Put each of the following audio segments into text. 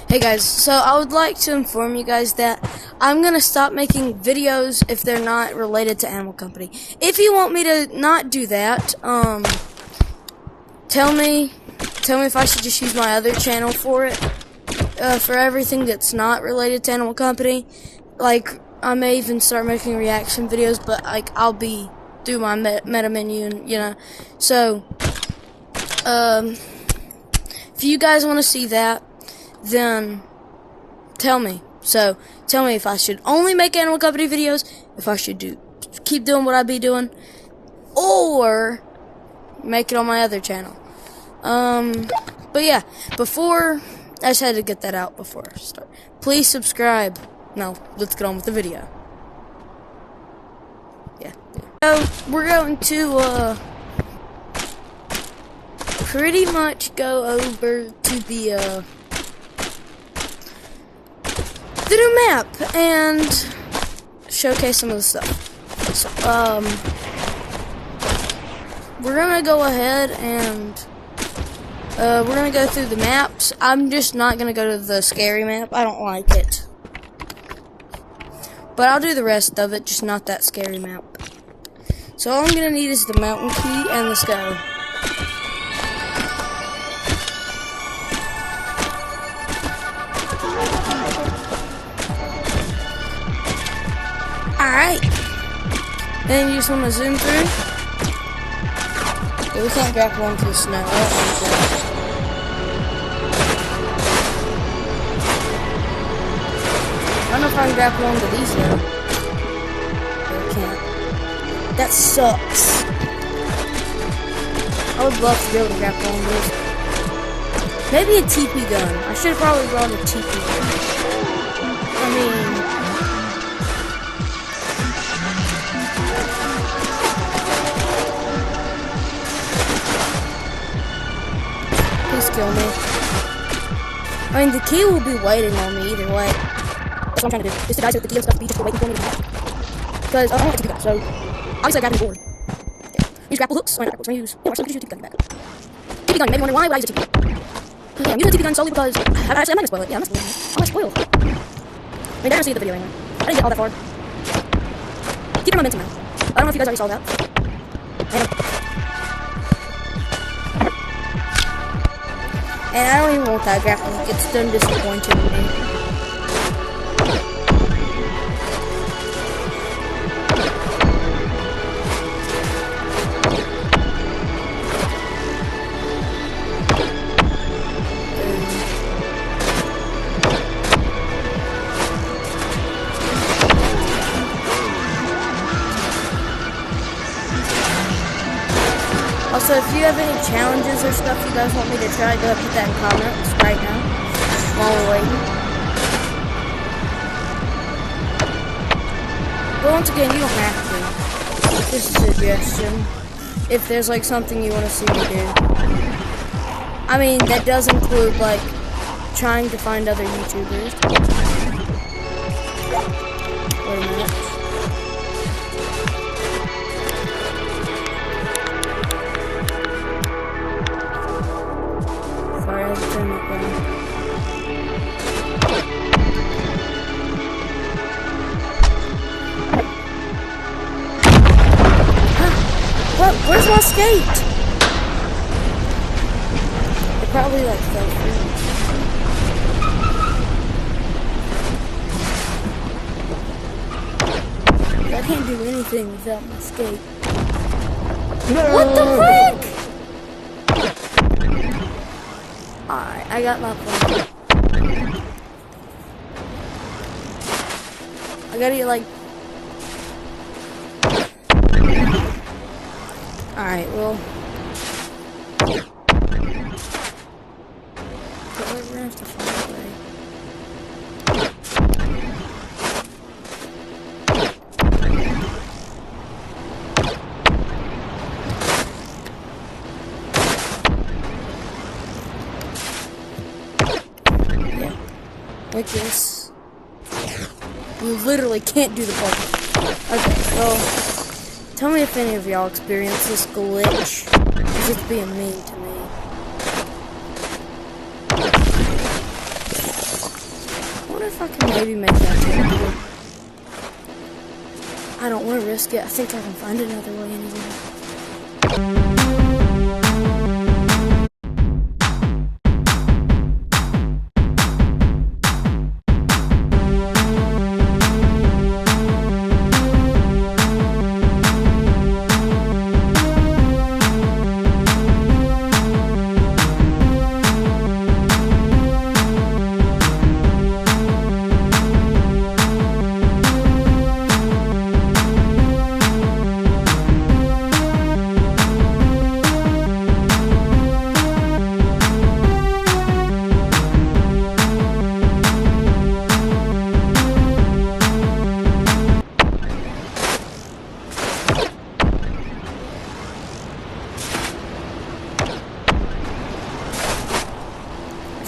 Hey guys, so I would like to inform you guys that I'm gonna stop making videos if they're not related to Animal Company. If you want me to not do that, tell me if I should just use my other channel for it, for everything that's not related to Animal Company. Like, I may even start making reaction videos, but like, I'll be through my meta menu and, you know. So, if you guys want to see that, then tell me. So tell me if I should only make Animal Company videos, if I should keep doing what I be doing, or make it on my other channel. But yeah, I just had to get that out before I start. Please subscribe. Now let's get on with the video. Yeah. So we're going to pretty much go over to the new map and showcase some of the stuff. So, we're gonna go ahead and we're gonna go through the maps. I'm just not gonna go to the scary map. I don't like it. But I'll do the rest of it, just not that scary map. So all I'm gonna need is the mountain key, and let's go. Alright. Then you just want to zoom through. Yeah, we can't grapple onto the snow. I don't know if I can grapple onto these though. No, I can't. That sucks. I would love to be able to grapple on this. Maybe a TP gun. I should have probably brought a TP gun. I mean, please kill me. I mean, the key will be waiting on me either way. That's what I'm trying to do. Is to die so the key and stuff be just waiting for me to come back. Because I don't want to do that, so obviously I grab the board. Yeah. Use grapple hooks. Why not grapple hooks? Use. Yeah, actually, use TP gun back. TP gun. You may be wondering why I use a TP gun. Okay, I'm using a TP gun solely because I'm not gonna spoil it. Yeah, I'm not spoiling it. I'm gonna spoil it. I mean, they're gonna see the video anyway. I didn't get all that far. Keep your momentum now. I don't know if you guys already saw that. And I don't even want that grapple hook. It's done disappointing me. Also, if you have any challenges or stuff you guys want me to try, go ahead and put that in comments right now while we're waiting. But once again, you don't have to. Just a suggestion. If there's like something you want to see me do. I mean, that does include like trying to find other YouTubers. Wait a minute. Where's my skate? It probably like fell through. I can't do anything without my skate. No. What the frick? Alright, I got my plan. I gotta get like... Alright, well... we're gonna have to find a way. Yeah. Like this. You literally can't do the puzzle. Okay, well... Tell me if any of y'all experience this glitch. It's just being mean to me. I can maybe make that table. I don't want to risk it. I think I can find another way anyway.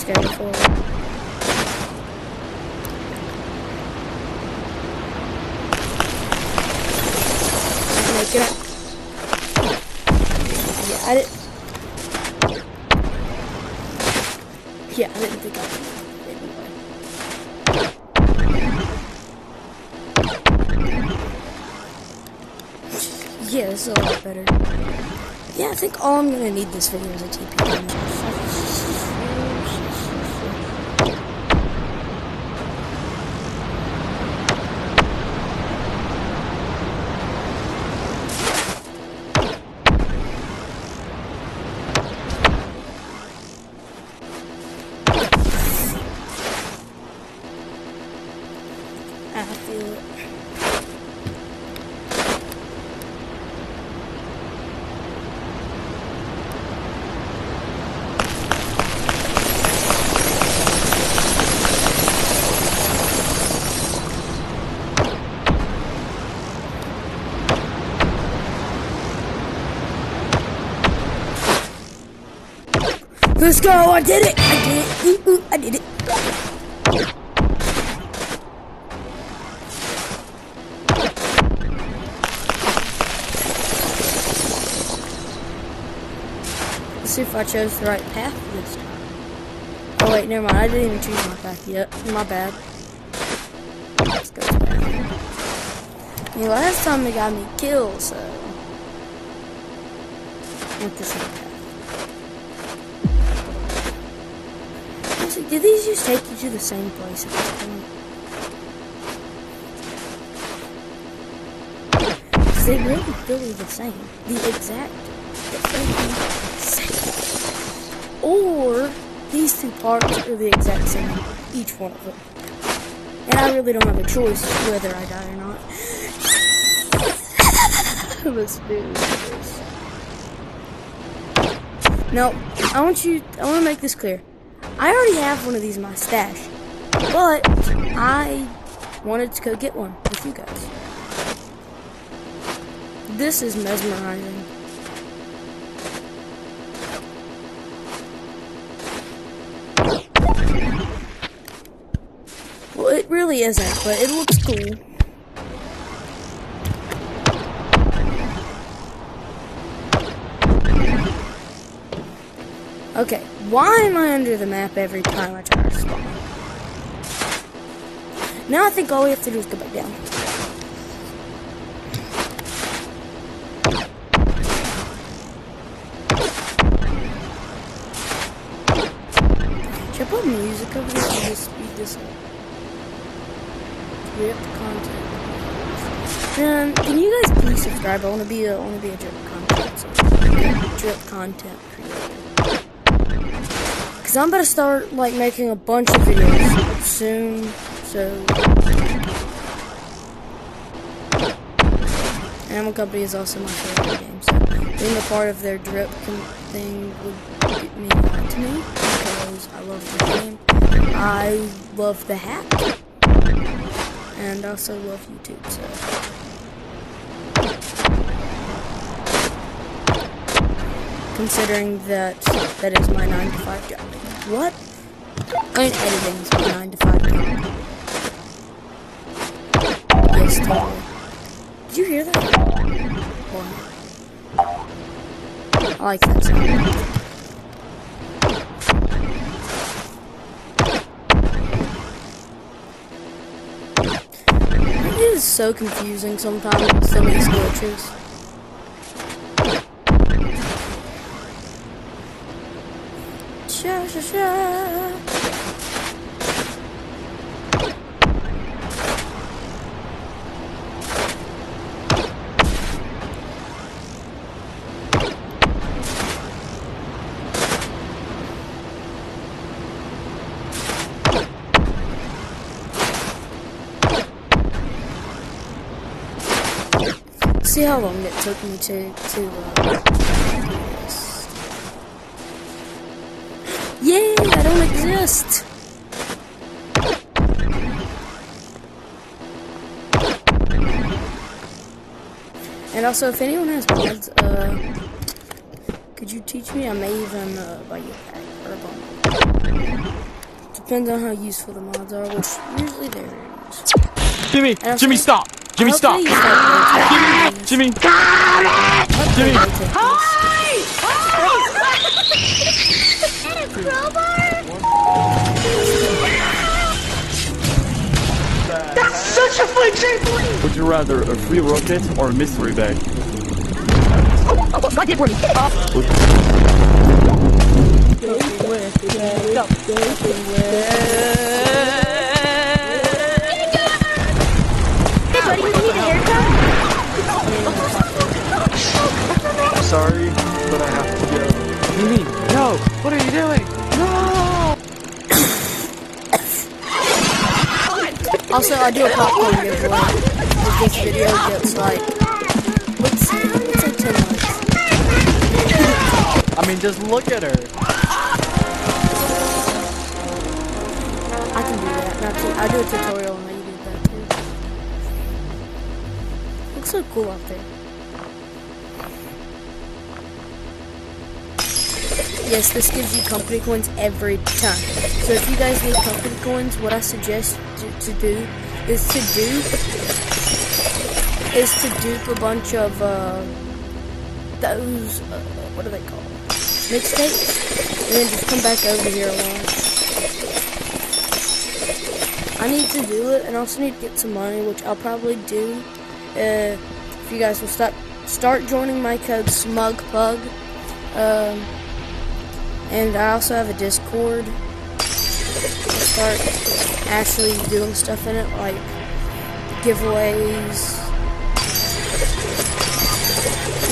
Go forward. Make it up. Yeah, I didn't. Yeah, I didn't think I could. Yeah, this is a lot better. Yeah, I think all I'm gonna need this video is a TP. I feel it. Let's go! I did it! I did it! Ooh, I did it! Let's see if I chose the right path this time. Oh wait, never mind. I didn't even choose my path yet. My bad. Let's go back. I mean, last time it got me killed, so with the same path. Did these just take you to the same place at this point? They're really the same. The exact same. Or these two parts are the exact same. Each one of them. And I really don't have a choice whether I die or not. Let's do this. No, I want to make this clear. I already have one of these in my stash, but I wanted to go get one with you guys. This is mesmerizing. Well, it really isn't, but it looks cool. Okay, why am I under the map every time I try to spawn? Now I think all we have to do is go back down. Should I put music over this and just speed this up? Drip content. And can you guys please subscribe? I want to be a drip content creator. Cause I'm about to start like making a bunch of videos soon, so Animal Company is also my favorite game, so being a part of their drip thing would mean a lot to me because I love the game, I love the hat, and I also love YouTube, so considering that is my 9-to-5 job. What? I mean, editing is my 9-to-5 job. Yes, totally. Did you hear that? Wow. I like that sound. is so confusing sometimes with some of these glitches. Sha sha sha. See how long it took me to do this. Yay, I don't exist! And also, if anyone has mods, could you teach me? I may even buy you a pack or a bundle. Depends on how useful the mods are, which usually they're used. Jimmy, stop! Jimmy, stop! Jimmy! Jimmy! That's such a fun trampoline! Would you rather a free rocket or a mystery bag? Not for me. Hey buddy, you need a haircut? Sorry, but I have to go. Jimmy, no! What are you doing? No! Also, I do a popcorn giveaway. If this video gets like, let's say 10 likes. I mean, just look at her. I can do that. I do a tutorial on how you do that too. Looks so cool out there. Yes, this gives you company coins every time. So if you guys need company coins, what I suggest to do is to dupe a bunch of those what are they called? Mixtapes, and then just come back over here along. I need to do it, and also need to get some money, which I'll probably do if you guys will start joining my code SMUGPUG. And I also have a Discord. I'll start actually doing stuff in it, like giveaways.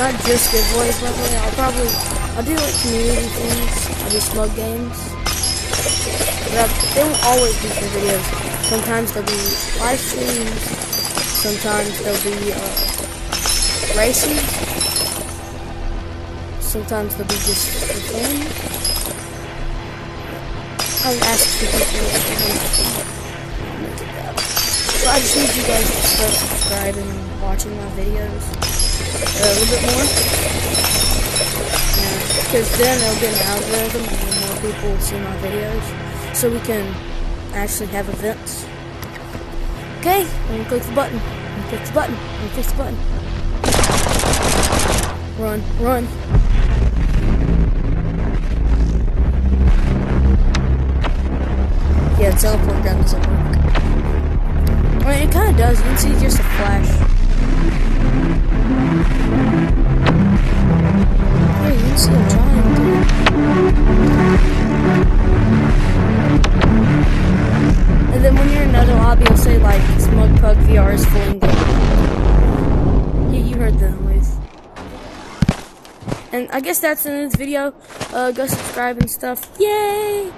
Not just giveaways, by the way. I'll do like community things. I'll do smug games. But they won't always be for videos. Sometimes there'll be live streams. Sometimes there'll be races. Sometimes they'll be just for fun. I'll ask for people if they want to make it up. So I just need you guys to start subscribing and watching my videos a little bit more. Because then they'll get an algorithm and more people will see my videos. So we can actually have events. Okay, I'm gonna click the button. Click the button. Run. Yeah, the teleport gun doesn't work. I mean, it kind of does. You can see just a flash. Hey, you can see I'm trying to. And then when you're in another lobby, it'll say like SMUGPUG VR is full engagement. Yeah, you heard the noise. And I guess that's the end of this video. Go subscribe and stuff. Yay!